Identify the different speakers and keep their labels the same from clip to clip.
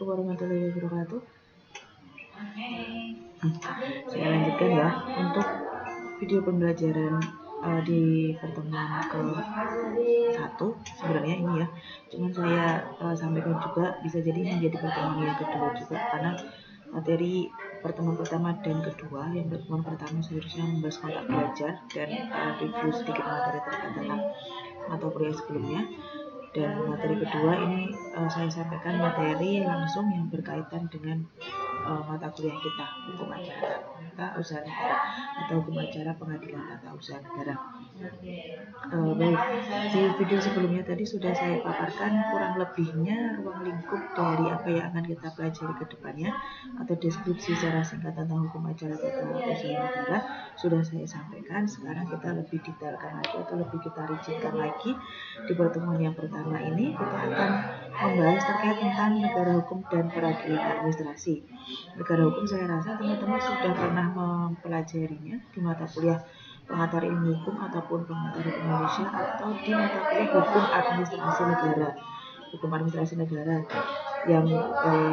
Speaker 1: Warahmatullahi wabarakatuh. Saya lanjutkan ya untuk video pembelajaran di pertemuan ke-1 sebenarnya ini ya. Cuman saya sampaikan juga bisa jadi menjadi pertemuan yang kedua juga, karena materi pertemuan pertama dan kedua, yang pertemuan pertama seharusnya membahas kontak belajar dan review sedikit materi terkait tentang mata kuliah sebelumnya. Dan materi kedua ini saya sampaikan materi langsung yang berkaitan dengan mata kuliah kita, hukum acara tata usaha negara atau hukum acara pengadilan tata usaha negara. Baik, di video sebelumnya tadi sudah saya paparkan kurang lebihnya ruang lingkup dari apa yang akan kita pelajari ke depannya, atau deskripsi secara singkat tentang hukum acara tata usaha negara sudah saya sampaikan. Sekarang kita lebih detailkan lagi atau lebih kita rigidkan lagi. Di pertemuan yang pertama ini kita akan membahas terkait tentang negara hukum dan peradilan administrasi. Negara hukum saya rasa teman-teman sudah pernah mempelajarinya di mata kuliah pengantar ilmu hukum ataupun pengantar hukum Indonesia, atau di mata kuliah hukum administrasi negara yang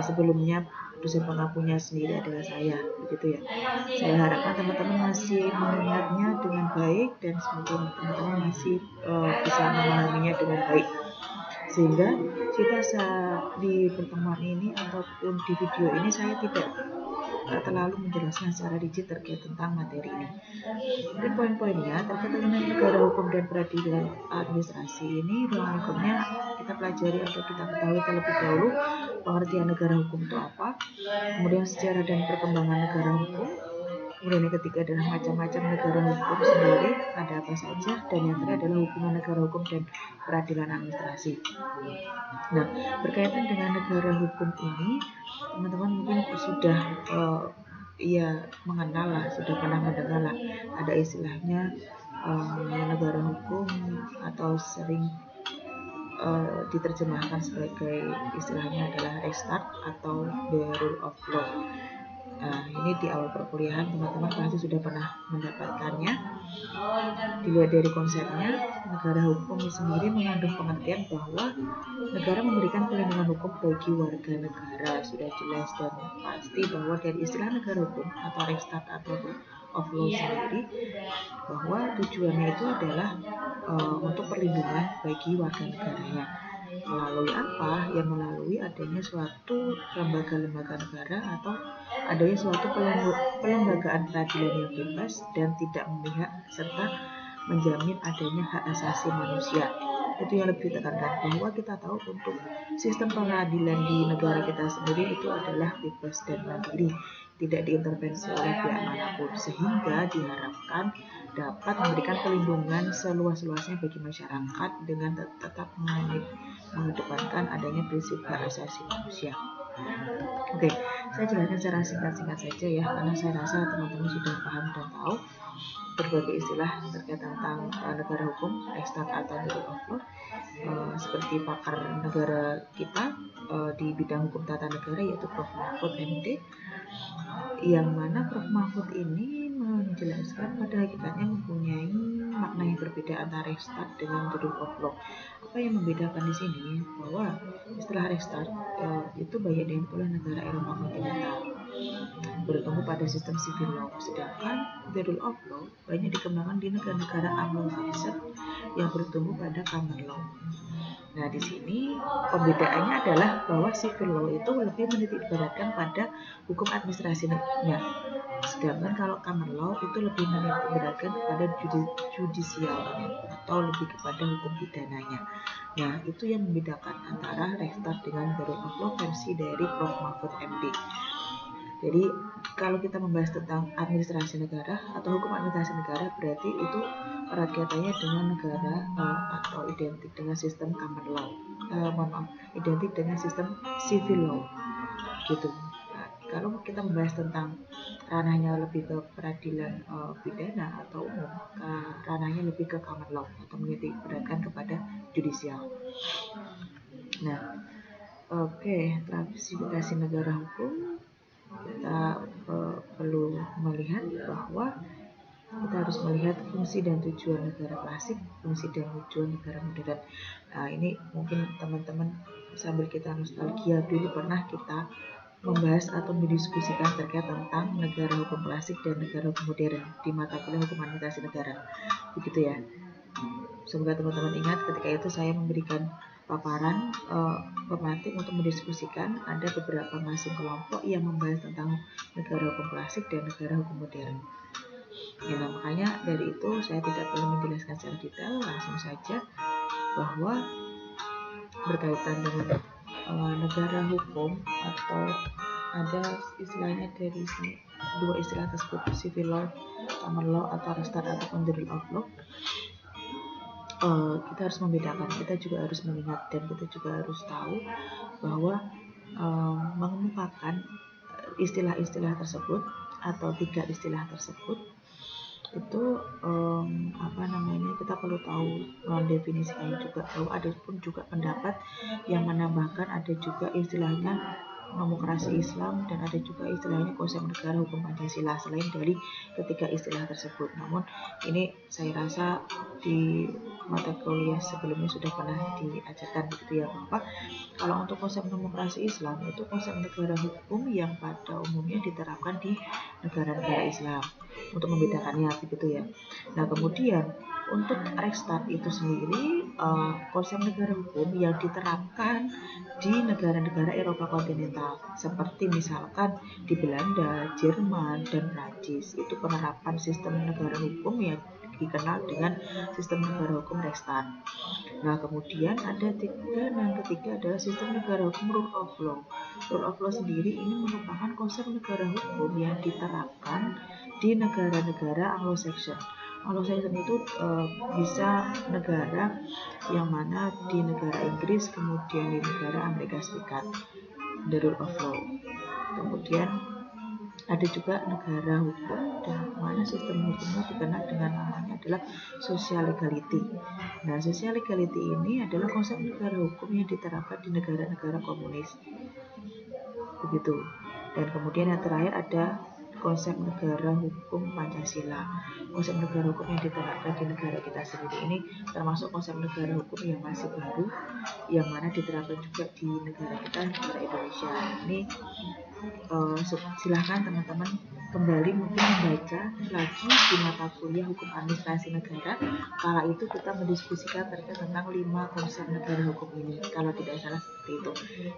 Speaker 1: sebelumnya dosen pengampunya sendiri adalah saya, begitu ya. Saya harapkan teman-teman masih mengingatnya dengan baik dan semoga teman-teman masih bisa memahaminya dengan baik, sehingga kita di pertemuan ini ataupun di video ini saya tidak terlalu menjelaskan secara rigid terkait tentang materi ini. Dan poin-poinnya terkait dengan negara hukum dan peradilan administrasi ini, ruang lingkupnya kita pelajari atau kita ketahui terlebih dahulu pengertian negara hukum itu apa, kemudian sejarah dan perkembangan negara hukum, kemudian yang ketiga adalah macam-macam negara hukum sendiri ada apa saja, dan yang terakhir adalah hubungan negara hukum dan peradilan administrasi. Nah, berkaitan dengan negara hukum ini, teman-teman mungkin sudah mengenal lah, sudah pernah mendengar lah, ada istilahnya negara hukum, atau sering diterjemahkan sebagai istilahnya adalah restart atau the rule of law. Ini di awal perkuliahan teman-teman pasti sudah pernah mendapatkannya. Dilihat dari konsepnya, negara hukum sendiri mengandung pengertian bahwa negara memberikan perlindungan hukum bagi warga negara. Sudah jelas dan pasti bahwa dari istilah negara hukum atau restart atau of law sendiri, bahwa tujuannya itu adalah untuk perlindungan bagi warga negaranya. Melalui apa? Ya melalui adanya suatu lembaga-lembaga negara atau adanya suatu pelembagaan peradilan yang bebas dan tidak memihak serta menjamin adanya hak asasi manusia. Itu yang lebih ditekankan, bahwa kita tahu untuk sistem pengadilan di negara kita sendiri itu adalah bebas dan mandiri, tidak diintervensi oleh pihak manapun, sehingga diharapkan dapat memberikan perlindungan seluas-luasnya bagi masyarakat dengan tetap mengedepankan adanya prinsip hak asasi manusia. Oke, saya jelaskan secara singkat-singkat saja ya, karena saya rasa teman-teman sudah paham dan tahu berbagai istilah terkait tentang negara hukum, restart atau rule of law, seperti pakar negara kita di bidang hukum tata negara, yaitu Prof. Mahfud MD, yang mana Prof. Mahfud ini menjelaskan pada hakikatnya mempunyai makna yang berbeda antara restart dengan the rule of law. Apa yang membedakan di sini, bahwa istilah restart itu banyak dianut oleh negara Eropa kontinental, bertumbuh pada sistem civil law, sedangkan the rule of law banyak dikembangkan di negara-negara Anglo-Saxon yang bertumbuh pada common law. Nah, di sini pembedaannya adalah bahwa civil law itu lebih menitikberatkan pada hukum administrasinya, sedangkan kalau common law itu lebih menitikberatkan kepada judicialnya atau lebih kepada hukum pidananya. Nah, itu yang membedakan antara restart dengan the rule of law versi dari Prof. Mahfud MD. Jadi kalau kita membahas tentang administrasi negara atau hukum administrasi negara, berarti itu erat kaitannya dengan negara atau identik dengan sistem common law, identik dengan sistem civil law gitu. Nah, kalau kita membahas tentang ranahnya lebih ke peradilan pidana atau umum, ranahnya lebih ke common law atau menitik beratkan kepada judicial. Nah, klasifikasi negara hukum, kita perlu melihat bahwa kita harus melihat fungsi dan tujuan negara klasik, fungsi dan tujuan negara modern. Nah, ini mungkin teman-teman sambil kita nostalgia, dulu pernah kita membahas atau mendiskusikan terkait tentang negara hukum klasik dan negara hukum modern di mata kuliah hukum administrasi negara, begitu ya. Semoga teman-teman ingat ketika itu saya memberikan paparan pemateri untuk mendiskusikan ada beberapa masing kelompok yang membahas tentang negara hukum klasik dan negara hukum modern. Ya, makanya dari itu saya tidak perlu menjelaskan secara detail, langsung saja bahwa berkaitan dengan negara hukum atau ada istilahnya dari sini, dua istilah tersebut, civil law, common law atau restart ataupun the rule of law. Kita harus membedakan, kita juga harus melihat dan kita juga harus tahu bahwa mengemukakan istilah-istilah tersebut atau tiga istilah tersebut itu kita perlu tahu mendefinisikan juga, bahwa ada pun juga pendapat yang menambahkan ada juga istilahnya demokrasi Islam dan ada juga istilahnya konsep negara hukum Pancasila selain dari ketiga istilah tersebut. Namun ini saya rasa di mata kuliah sebelumnya sudah pernah diajarkan begitu ya, bahwa kalau untuk konsep demokrasi Islam itu konsep negara hukum yang pada umumnya diterapkan di negara-negara Islam, untuk membedakannya begitu ya. Nah, kemudian untuk restart itu sendiri konsep negara hukum yang diterapkan di negara-negara Eropa kontinental seperti misalkan di Belanda, Jerman, dan Prancis, itu penerapan sistem negara hukum yang dikenal dengan sistem negara hukum restart. Nah, kemudian ada yang ketiga adalah sistem negara hukum rule of law. Rule of law sendiri ini merupakan konsep negara hukum yang diterapkan di negara-negara Anglo-Saxon. Anglo-Saxon itu bisa negara yang mana di negara Inggris, kemudian di negara Amerika Serikat, the rule of law. Kemudian ada juga negara hukum dan mana sistem hukumnya dikenal dengan namanya adalah social legality. Nah, social legality ini adalah konsep negara hukum yang diterapkan di negara-negara komunis, begitu. Dan kemudian yang terakhir ada konsep negara hukum Pancasila. Konsep negara hukum yang diterapkan di negara kita sendiri ini termasuk konsep negara hukum yang masih baru, yang mana diterapkan juga di negara kita, negara Indonesia. Ini silahkan teman-teman kembali mungkin membaca lagi di mata kuliah hukum administrasi negara. Kala itu kita mendiskusikan terkait tentang 5 konsep negara hukum ini, kalau tidak salah seperti itu,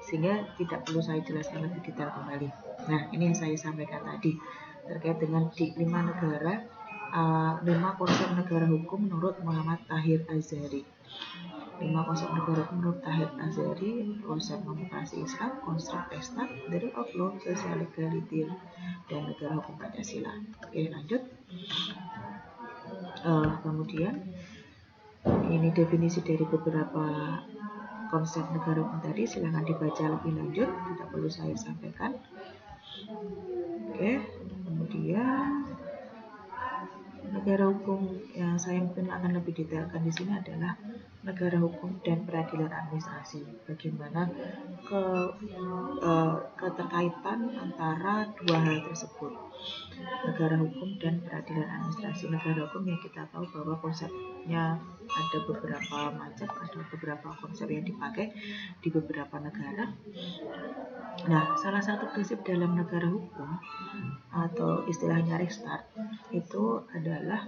Speaker 1: sehingga tidak perlu saya jelaskan lebih detail kembali. Nah, ini yang saya sampaikan tadi terkait dengan di 5 negara, 5 konsep negara hukum menurut Muhammad Tahir Azhari. 5 konsep negara hukum menurut Tahir Azhari: konsep demokrasi Islam, konsep restart, the rule of law, social legality, dan negara hukum Pancasila. Oke, lanjut. Kemudian ini definisi dari beberapa konsep negara hukum tadi, silahkan dibaca lebih lanjut, tidak perlu saya sampaikan. Oke, kemudian negara hukum yang saya mungkin akan lebih detailkan di sini adalah negara hukum dan peradilan administrasi. Bagaimana keterkaitan antara dua hal tersebut, negara hukum dan peradilan administrasi. Negara hukum yang kita tahu bahwa konsepnya ada beberapa macam, ada beberapa konsep yang dipakai di beberapa negara. Nah, salah satu prinsip dalam negara hukum atau istilahnya restart itu adalah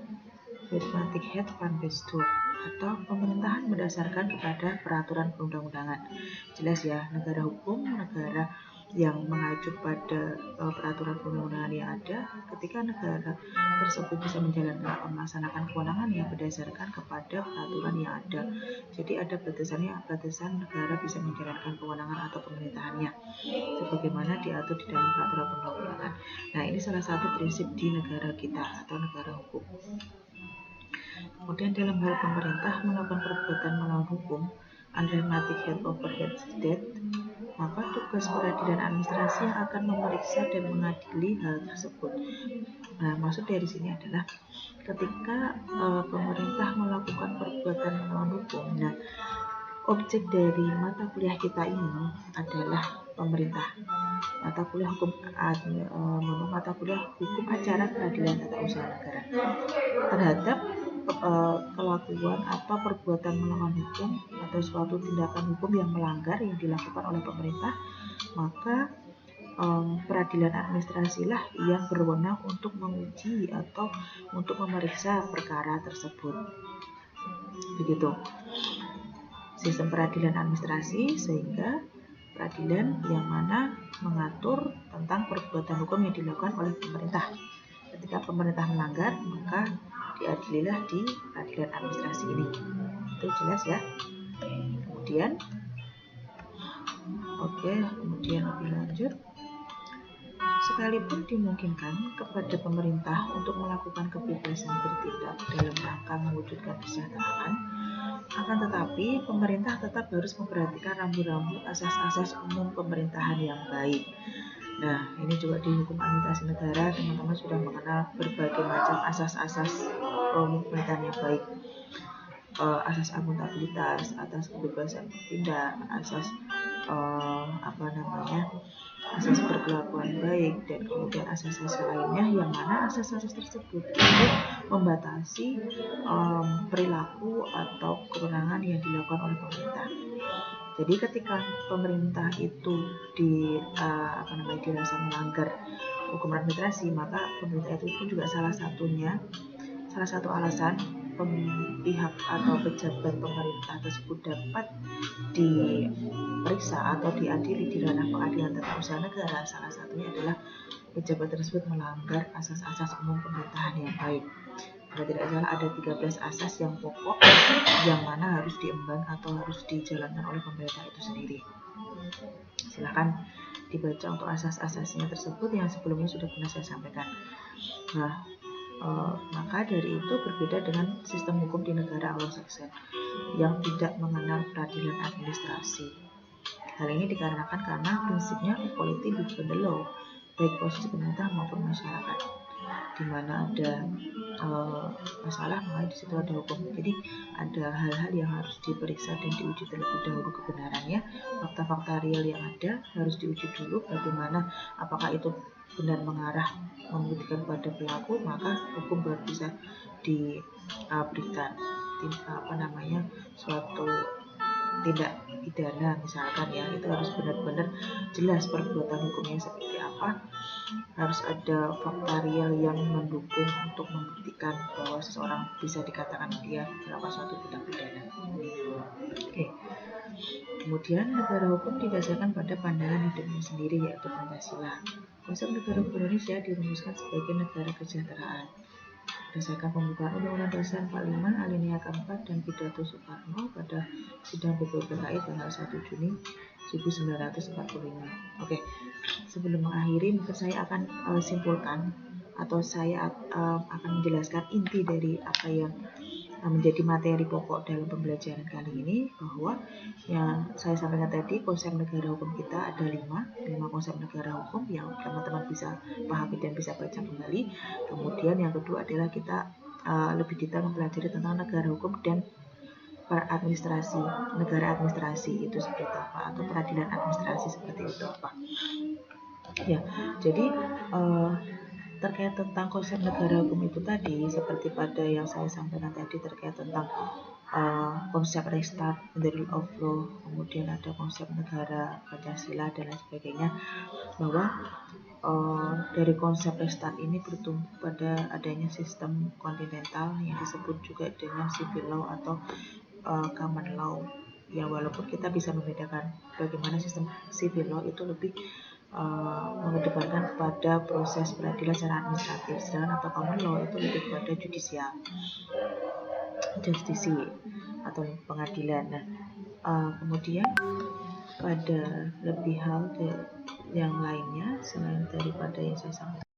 Speaker 1: Democratic Head van Bestuur, atau pemerintahan berdasarkan kepada peraturan perundang-undangan. Jelas ya, negara hukum, negara yang mengacu pada peraturan perundang-undangan yang ada. Ketika negara tersebut bisa menjalankan atau melaksanakan kewenangan yang berdasarkan kepada peraturan yang ada. Jadi ada batasan negara bisa menjalankan kewenangan atau pemerintahannya sebagaimana diatur di dalam peraturan perundang-undangan. Nah, ini salah satu prinsip di negara kita atau negara hukum. Kemudian dalam hal pemerintah melakukan perbuatan melawan hukum, unreformatic head over head state, maka tugas peradilan administrasi yang akan memeriksa dan mengadili hal tersebut. Nah, maksud dari sini adalah ketika pemerintah melakukan perbuatan melawan hukum, nah objek dari mata kuliah kita ini adalah pemerintah. mata kuliah hukum acara peradilan tata usaha negara terhadap kelakuan atau perbuatan melawan hukum atau suatu tindakan hukum yang melanggar yang dilakukan oleh pemerintah, maka peradilan administrasi lah yang berwenang untuk menguji atau untuk memeriksa perkara tersebut. Begitu sistem peradilan administrasi, sehingga peradilan yang mana mengatur tentang perbuatan hukum yang dilakukan oleh pemerintah. Ketika pemerintah melanggar, maka diadililah di peradilan administrasi ini. Itu jelas ya. Kemudian lebih lanjut, sekalipun dimungkinkan kepada pemerintah untuk melakukan kebebasan bertindak dalam rangka mewujudkan kesejahteraan, akan tetapi pemerintah tetap harus memperhatikan rambu-rambu asas-asas umum pemerintahan yang baik. Nah, ini juga di hukum administrasi negara, teman-teman sudah mengenal berbagai macam asas-asas umum pemerintahan yang baik. Asas akuntabilitas, asas kebebasan bertindak, asas asas berkelakuan baik, dan kemudian asas-asas lainnya, yang mana asas-asas tersebut itu membatasi perilaku atau kewenangan yang dilakukan oleh pemerintah. Jadi ketika pemerintah itu dirasa melanggar hukum administrasi, maka pemerintah itu pun juga salah satu alasan pihak atau pejabat pemerintah tersebut dapat diperiksa atau diadili di ranah pengadilan tata usaha negara. Salah satunya adalah pejabat tersebut melanggar asas-asas umum pemerintahan yang baik. Kalau tidak salah ada 13 asas yang pokok yang mana harus diemban atau harus dijalankan oleh pemerintah itu sendiri. Silahkan dibaca untuk asas-asasnya tersebut yang sebelumnya sudah pernah saya sampaikan. Nah, maka dari itu berbeda dengan sistem hukum di negara Anglo-Saxon yang tidak mengenal peradilan administrasi. Hal ini dikarenakan karena prinsipnya equality before the law, baik posisi pemerintah maupun masyarakat. Di mana ada masalah, maka di situ ada hukum. Jadi ada hal-hal yang harus diperiksa dan diuji terlebih dahulu kebenarannya. Fakta-fakta real yang ada harus diuji dulu, bagaimana apakah itu benar mengarah membuktikan pada pelaku, maka hukum baru bisa diberikan suatu tindak pidana misalkan ya. Itu harus benar-benar jelas perbuatan hukumnya seperti apa, harus ada fakta real yang mendukung untuk membuktikan bahwa seseorang bisa dikatakan dia melakukan suatu tindak pidana. Kemudian negara hukum didasarkan pada pandangan hidupnya sendiri, yaitu Pancasila. Konsep negara hukum Indonesia dirumuskan sebagai negara kesejahteraan berdasarkan pembukaan Undang-Undang Dasar 45 alinea keempat dan pidato Soekarno pada sidang BPUPKI tanggal 1 Juni 1945. Sebelum mengakhiri, mungkin saya akan simpulkan atau saya akan menjelaskan inti dari apa yang menjadi materi pokok dalam pembelajaran kali ini, bahwa yang saya sampaikan tadi, konsep negara hukum kita ada 5 konsep negara hukum yang teman-teman bisa pahami dan bisa baca kembali. Kemudian yang kedua adalah kita lebih detail mempelajari tentang negara hukum dan negara administrasi itu seperti apa, atau peradilan administrasi seperti itu apa. Ya, jadi terkait tentang konsep negara hukum itu tadi, seperti pada yang saya sampaikan tadi terkait tentang konsep restart, the rule of law, kemudian ada konsep negara Pancasila dan lain sebagainya, bahwa dari konsep restart ini bertumbuh pada adanya sistem kontinental yang disebut juga dengan civil law atau common law. Ya, walaupun kita bisa membedakan bagaimana sistem civil law itu lebih mengedepankan kepada proses peradilan secara administratif, sedangkan atau common law itu lebih kepada justisi atau pengadilan. Nah, kemudian pada lebih hal yang lainnya selain daripada yang saya sampaikan.